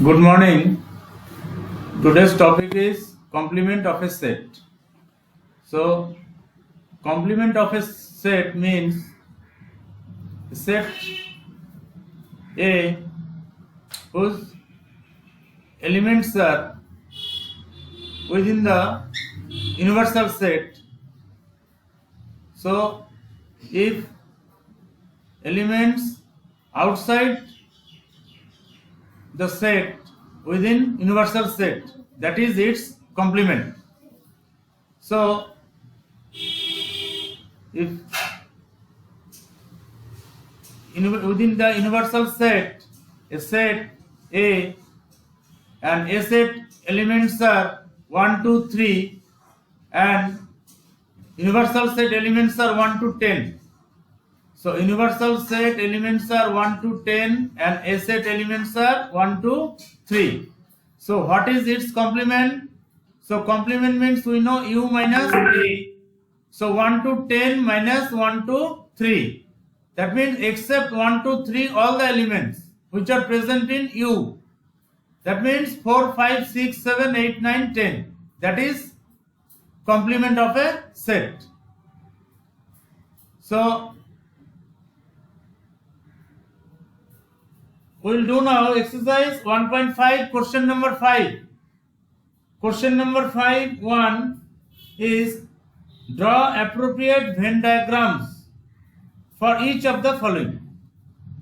Good morning. Today's topic is complement of a set. So, complement of a set means set A whose elements are within the universal set. So, if elements outside the set within universal set, that is its complement. So, if within the universal set, a set A and A set elements are 1, 2, 3 and universal set elements are 1 to 10. So universal set elements are 1 to 10 and A set elements are 1 to 3. So what is its complement? So complement means we know U minus A. So 1 to 10 minus 1 to 3. That means except 1 to 3 all the elements which are present in U. That means 4, 5, 6, 7, 8, 9, 10. That is complement of a set. So we will do now exercise 1.5 question number 5. Question number 5.1 is draw appropriate Venn diagrams for each of the following.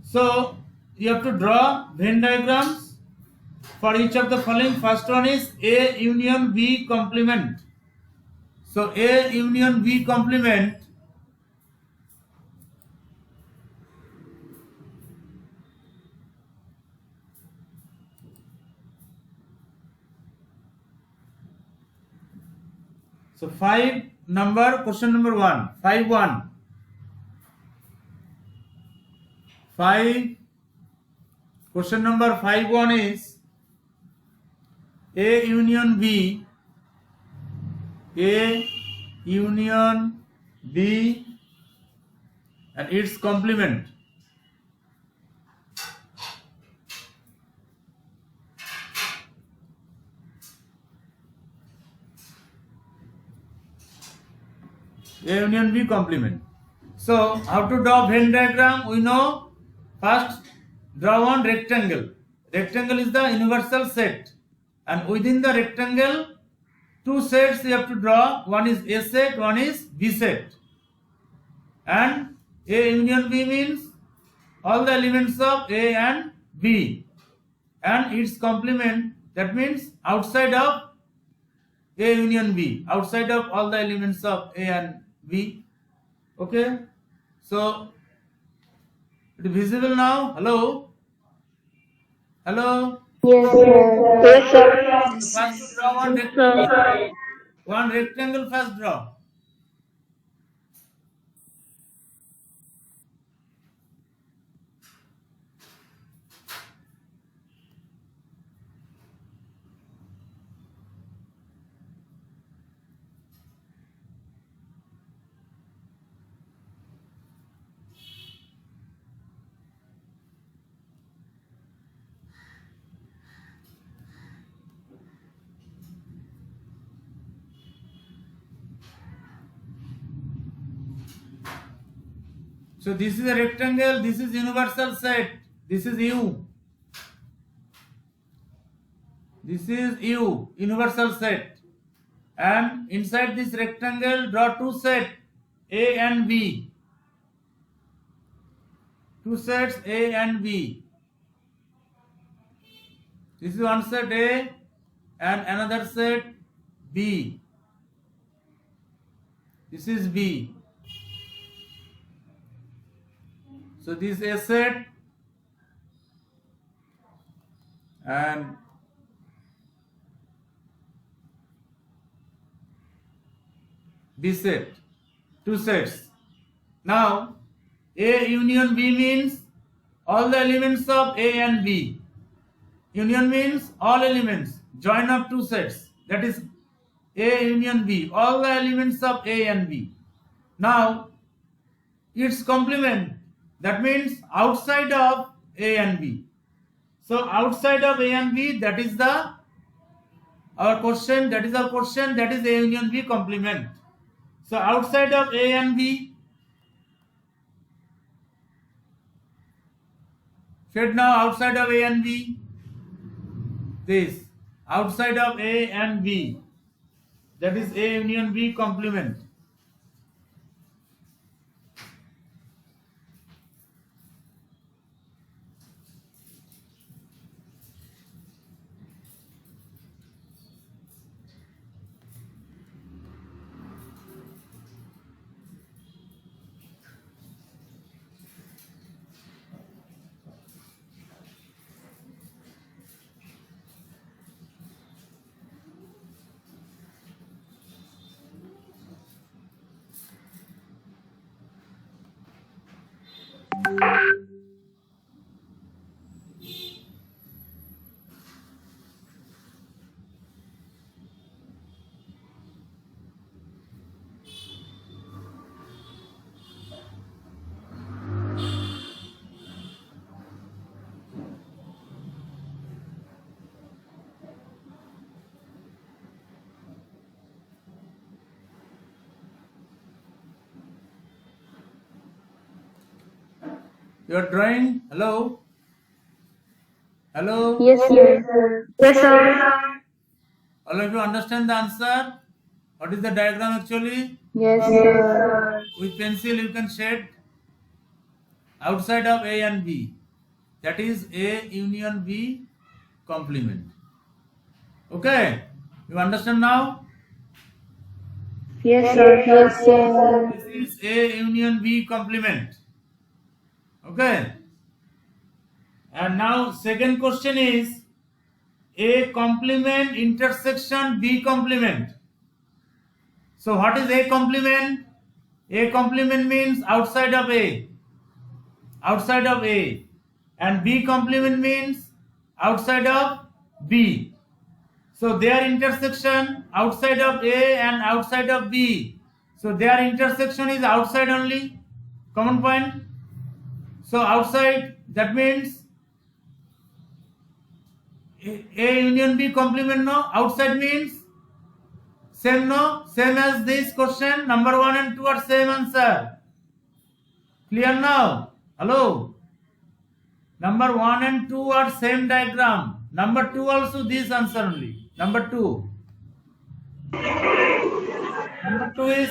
So you have to draw Venn diagrams for each of the following. First one is A union B complement. So A union B complement so question number 1 5.1 question number 5.1 is A union B and its complement. A union B complement. So how to draw Venn diagram? We know first draw one rectangle. Rectangle is the universal set, and within the rectangle two sets you have to draw. One is A set, one is B set. And A union B means all the elements of A and B and its complement. That means outside of A union B, outside of all the elements of A and B. Okay, so it is visible now. Hello. Yes, sir. First draw one rectangle. One rectangle first draw. So this is a rectangle, this is universal set, this is U. This is U, universal set. And inside this rectangle, draw two sets, A and B. Two sets, A and B. This is one set A and another set B. This is B. So this A set and B set, two sets. Now A union B means all the elements of A and B. Union means all elements, join of two sets. That is A union B, all the elements of A and B. Now its complement, that means outside of A and B. So outside of A and B, that is our question. That is A union B complement. So outside of A and B, said now outside of A and B, this outside of A and B, that is A union B complement. You are drawing? Hello? Hello? Yes, sir. Yes, sir. All of you understand the answer? What is the diagram actually? Yes, sir. With pencil you can shade outside of A and B. That is A union B complement. Okay? You understand now? Yes, sir. Yes, sir. This is A union B complement. Okay? And now second question is A complement intersection B complement. So what is A complement? A complement means outside of A. Outside of A. And B complement means outside of B. So their intersection outside of A and outside of B. So their intersection is outside only. Common point. So outside, that means A union B complement, no? Outside means same, no? Same as this question. Number 1 and 2 are same answer. Clear now? Hello? Number 1 and 2 are same diagram. Number 2 also this answer only. Number 2. Number 2 is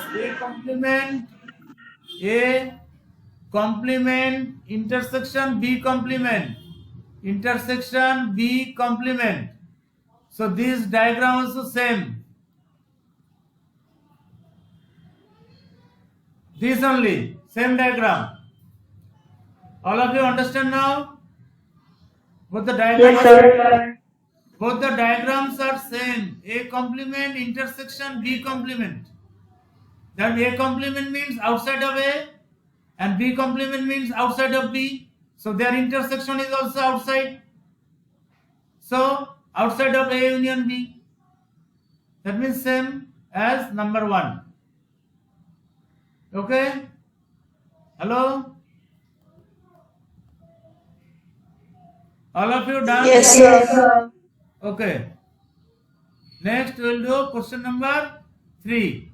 A complement intersection B complement. Intersection B complement. So this diagram also same. This only, same diagram. All of you understand now? Both the diagrams, Yes, sir. both the diagrams are same. A complement intersection B complement. That A complement means outside of A and B complement means outside of B. So their intersection is also outside. So outside of A union B. That means same as number 1. Okay? Hello? All of you done? Yes, sir. Okay. Next we will do question number 3.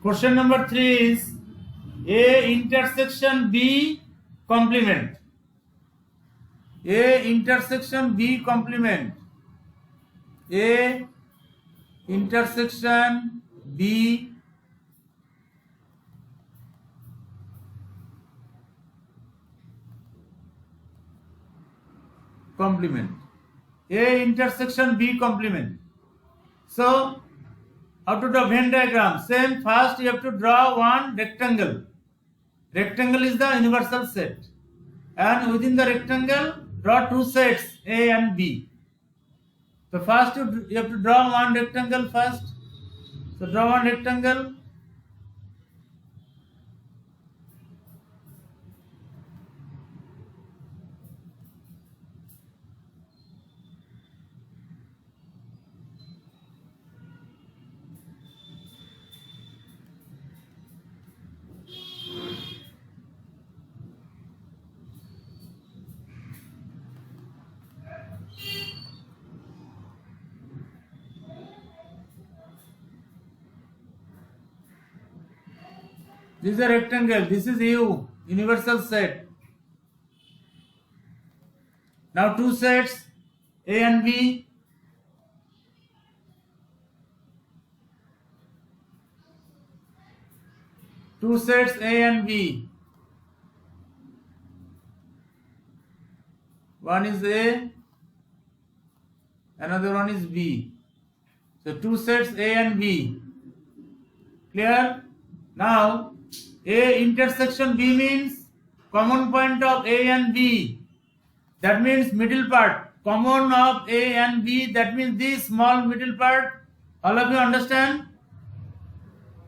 Question number 3 is A intersection B complement. A intersection B complement. A intersection B complement. A intersection B complement. So how to draw Venn diagram? Same. First you have to draw one rectangle. Rectangle is the universal set. And within the rectangle, draw two sets A and B. So first you have to draw one rectangle first. So draw one rectangle. This is a rectangle. This is U, universal set. Now two sets, A and B. Two sets, A and B. One is A, another one is B. So two sets, A and B. Clear? Now, A intersection B means common point of A and B. That means middle part. Common of A and B. That means this small middle part. All of you understand?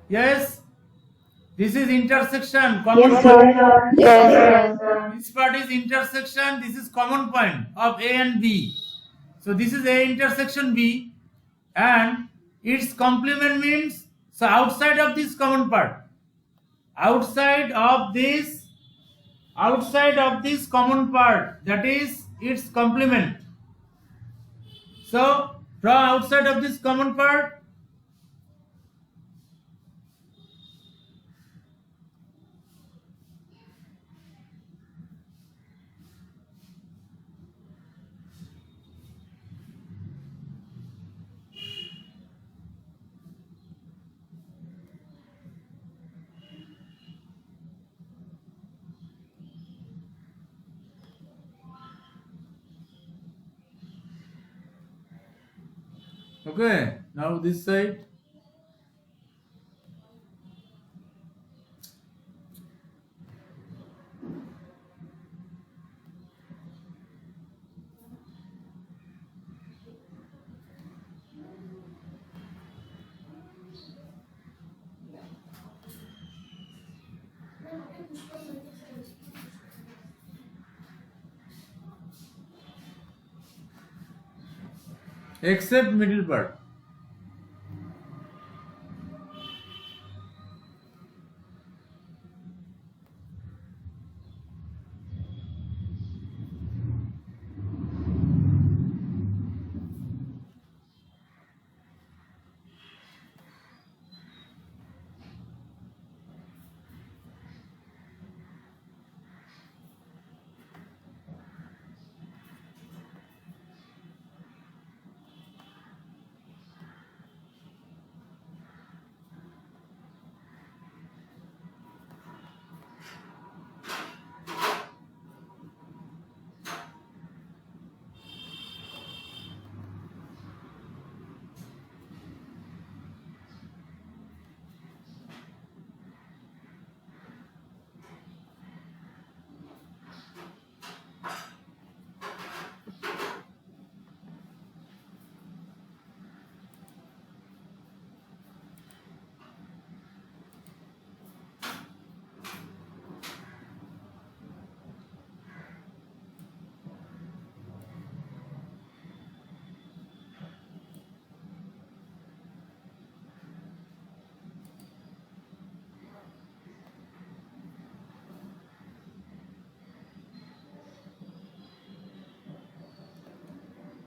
Yes? This is intersection. Common Yes, point. sir. Yes, sir. This part is intersection. This is common point of A and B. So this is A intersection B, and its complement means, so outside of this common part, outside of this common part, that is its complement. So draw outside of this common part. Okay, now this side. Except middle part.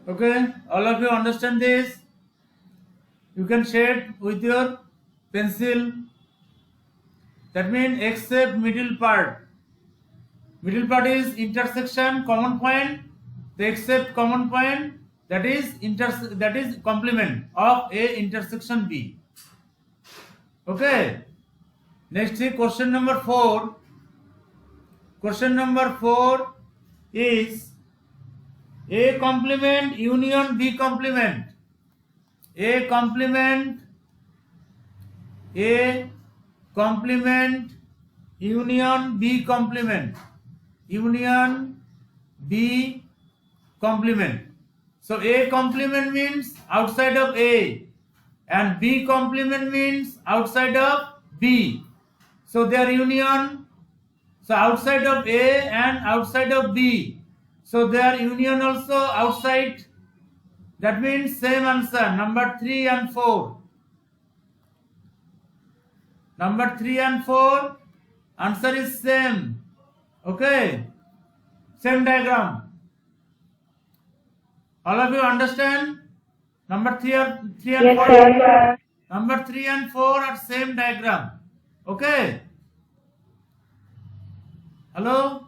Okay, all of you understand this? You can shade with your pencil. That means except middle part. Middle part is intersection, common point. The except common point, that is complement of A intersection B. Okay. Next is question number 4. Question number 4 is A complement union B complement. A complement union B complement. Union B complement. So A complement means outside of A, and B complement means outside of B. So their union, so outside of A and outside of B. So their union also outside. That means same answer, number 3 and 4. Number 3 and 4, answer is same. Okay, same diagram. All of you understand? Number 3 and 4. Yes, sir. Number 3 and 4 are same diagram. Okay. Hello?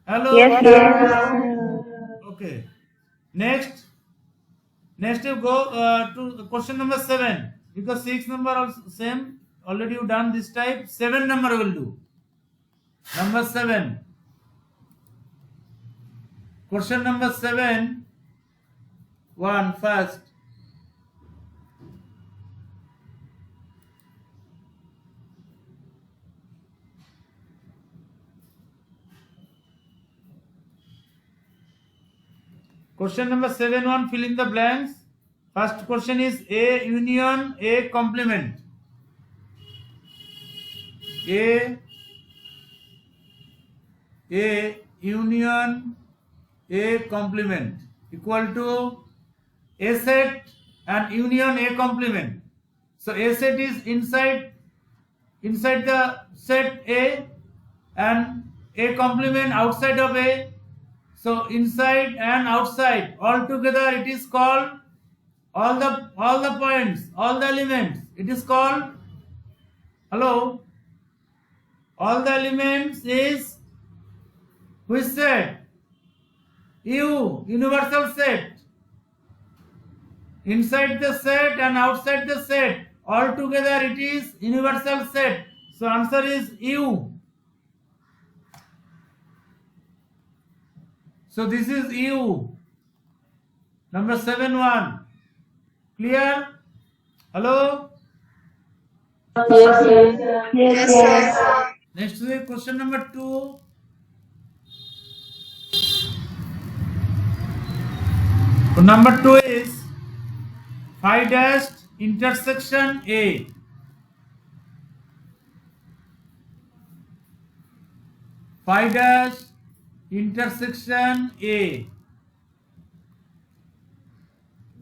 Hello? Yes, sir. Okay. Next you go to question number 7, because 6 number also same. Already you done this type. 7 number will do. Number 7. Question number 7. One first. Question number 7-1, fill in the blanks. First question is A union A complement. A union A complement equal to A set and union A complement. So A set is inside the set A and A complement outside of A. So inside and outside all together it is called all the points, all the elements. It is called, hello, all the elements is which set? U, universal set. Inside the set and outside the set all together it is universal set. So answer is U. So this is U. Number 7-1. Clear? Hello? Yes, sir. Yes, sir. Next is question number 2. So number 2 is phi dash intersection A. Phi dash intersection A.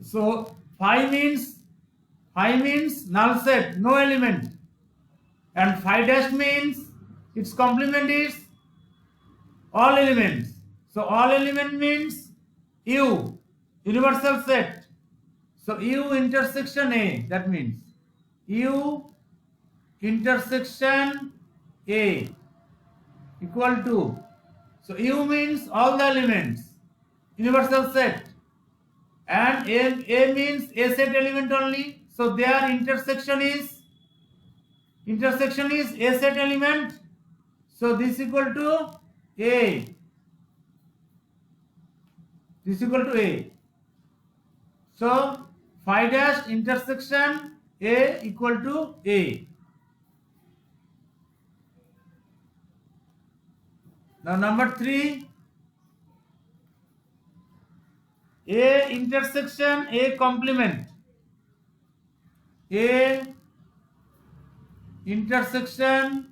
So phi means null set, no element, and phi dash means its complement is all elements. So all element means U, universal set. So U intersection A, that means U intersection A equal to, so U means all the elements, universal set, and A means A set element only. So their intersection is A set element. So this equal to A. This equal to A. So phi dash intersection A equal to A. Now number 3, A intersection A complement. A intersection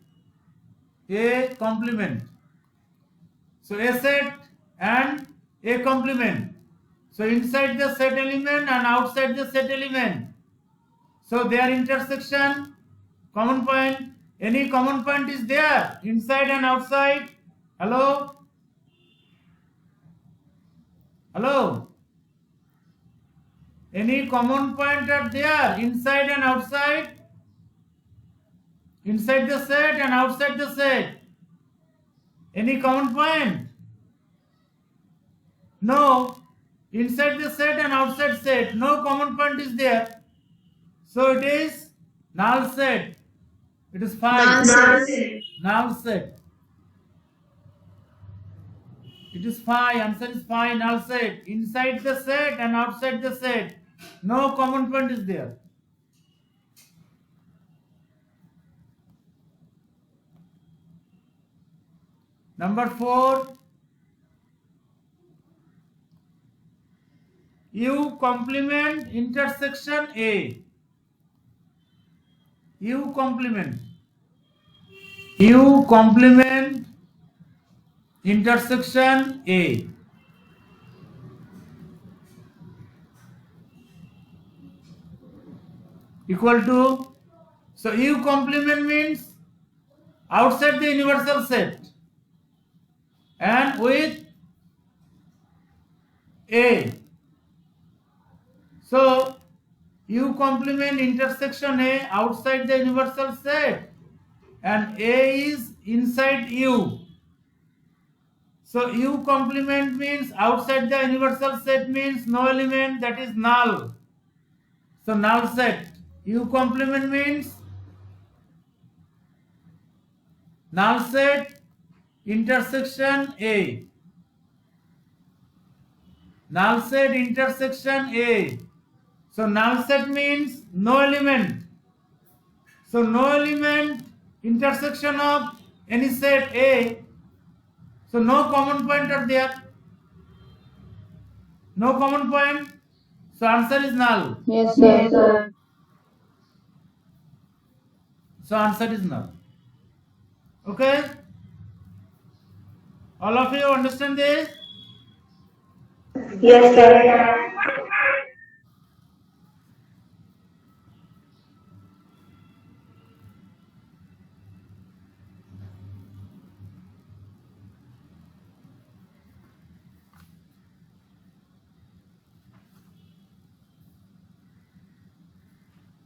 A complement. So A set and A complement. So inside the set element and outside the set element. So their intersection, common point, any common point is there inside and outside. Hello? Hello? Any common point are there inside and outside? Inside the set and outside the set. Any common point? No. Inside the set and outside set, no common point is there. So it is null set. It is phi. Null set. It is phi. Answer is phi, null set. Inside the set and outside the set, no common point is there. Number 4, U complement intersection A. U complement intersection A. Equal to, so U complement means outside the universal set and with A. So U complement intersection A outside the universal set and A is inside U. So U complement means outside the universal set means no element, that is null. So null set. U complement means null set intersection A. Null set intersection A. So null set means no element. So no element intersection of any set A. So no common point are there. No common point. So answer is null. Yes, sir. So answer is null. Okay? All of you understand this? Yes, sir.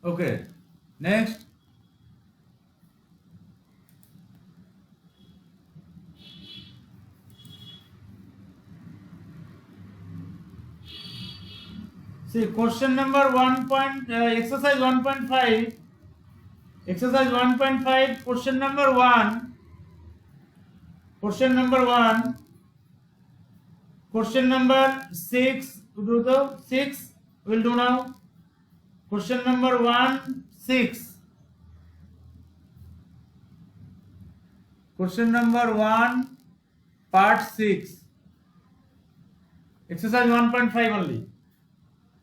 Okay. Next. See, question number 1. Exercise 1.5. Exercise 1.5. Question number 1. Question number 1. Question number 6. Do the 6. We'll do now. Question number 1, 6. Question number 1, part 6. Exercise 1.5 only.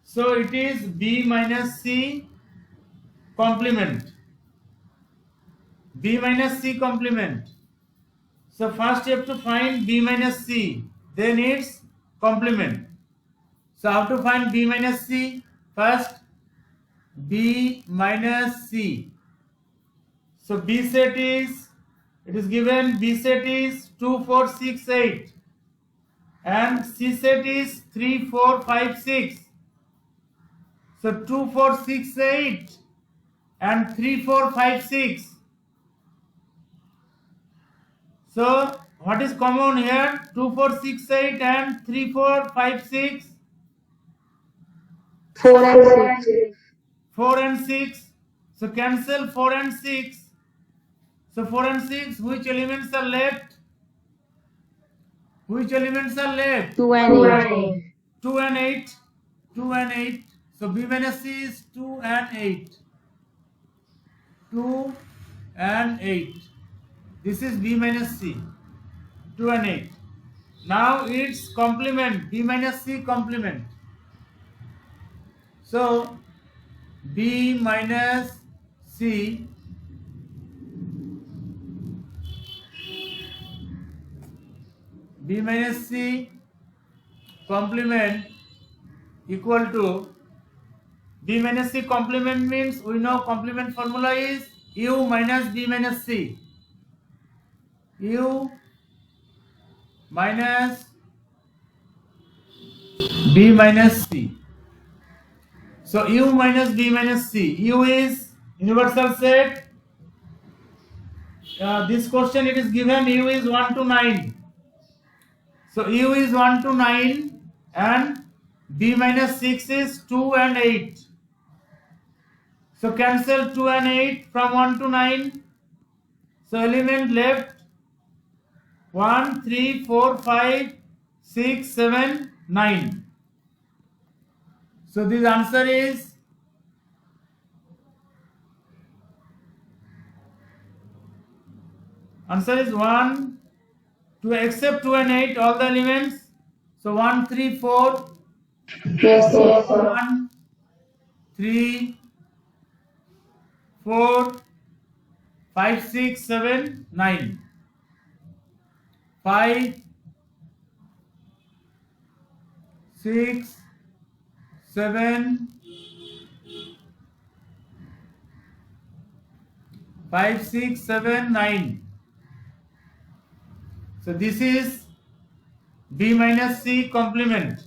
So it is B minus C complement. B minus C complement. So first you have to find B minus C. Then its complement. So how to find B minus C? First B minus C. So B set is, it is given B set is 2, 4, 6, 8 and C set is 3, 4, 5, 6. So 2, 4, 6, 8 and 3, 4, 5, 6. So what is common here? 2, 4, 6, 8 and 3, 4, 5, 6. 4 and 6. 4 and 6. So cancel 4 and 6. So 4 and 6, which elements are left? Which elements are left? 2 and 8. 2 and 8. 2 and 8. So B minus C is 2 and 8. 2 and 8. This is B minus C. 2 and 8. Now its complement. B minus C complement. So B minus C complement equal to B minus C complement means we know complement formula is U minus B minus C. U minus B minus C. So U minus B minus C. U is universal set. This question it is given U is 1 to 9. So U is 1 to 9 and B minus 6 is 2 and 8. So cancel 2 and 8 from 1 to 9. So element left 1, 3, 4, 5, 6, 7, 9. So this answer is answer is 1 to accept 2 and 8 all the elements. So 1, 3, 4. Yes, sir. 1, 3, 4, 5, 6, 7, 9. 5, 6, 7, 5, 6, 7, 9. So this is B minus C complement.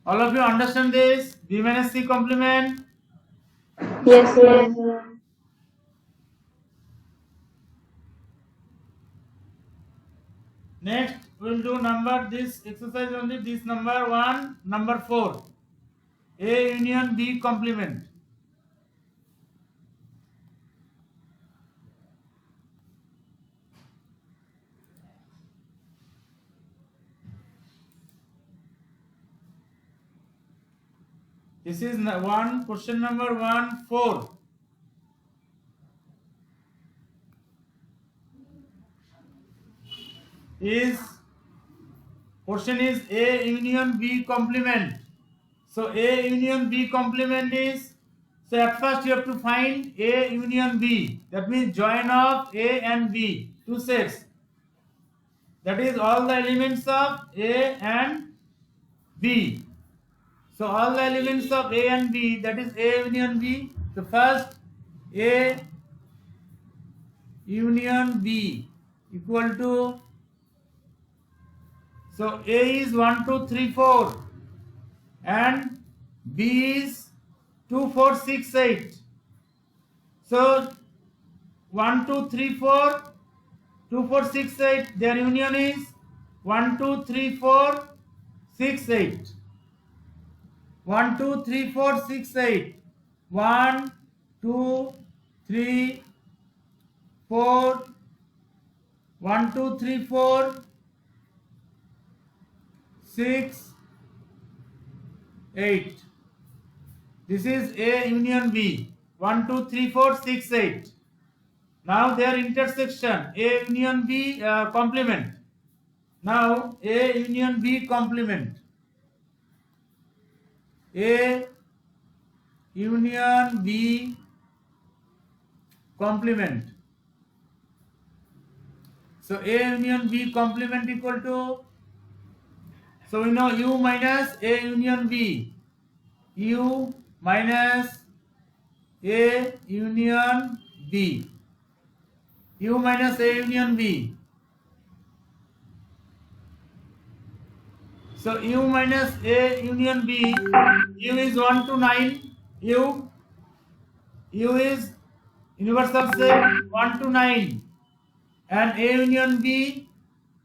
All of you understand this? B minus C complement. Yes, sir. Next, we'll do number this exercise only. This number 1, number 4. A union B complement. This is one question number 1, 4. Question is A union B complement. So A union B complement is, so at first you have to find A union B. That means join of A and B, two sets. That is all the elements of A and B. So all the elements of A and B, that is A union B. So first A union B equal to, so A is 1, 2, 3, 4 and B is 2, 4, 6, 8. So 1, 2, 3, 4, 2, 4, 6, 8. Their union is 1, 2, 3, 4, 6, 8. 1, 2, 3, 4, 6, 8. 1, 2, 3, 4. 1, 2, 3, 4, 6, 8. This is A union B. 1, 2, 3, 4, 6, 8. Now their intersection, A union B complement. Now A union B complement. A union B complement. So A union B complement equal to, so we know U minus A union B. U minus A union B. U minus A union B. So U minus A union B, U is 1 to 9, U is universal set 1 to 9 and A union B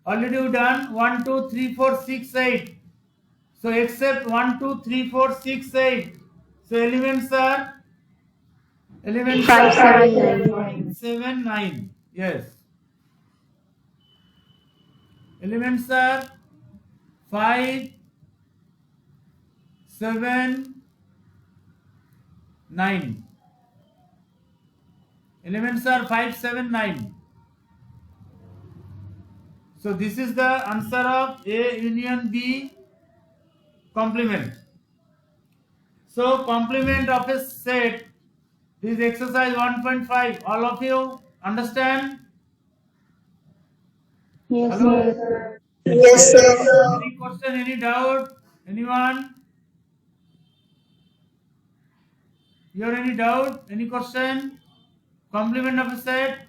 already we done 1, 2, 3, 4, 6, 8. So except 1, 2, 3, 4, 6, 8. So elements are 5, 7, 9. 7, 9. Yes. Elements are 5, 7, 9. Elements are 5, 7, 9. So this is the answer of A union B complement. So complement of a set, this exercise 1.5. All of you understand? Yes, Hello? sir. Yes, sir. Any question, any doubt? Anyone? You have any doubt? Any question? Complement of a set?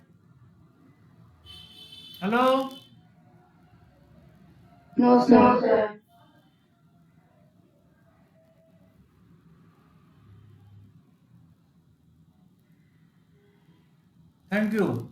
Hello? No, sir. Thank you.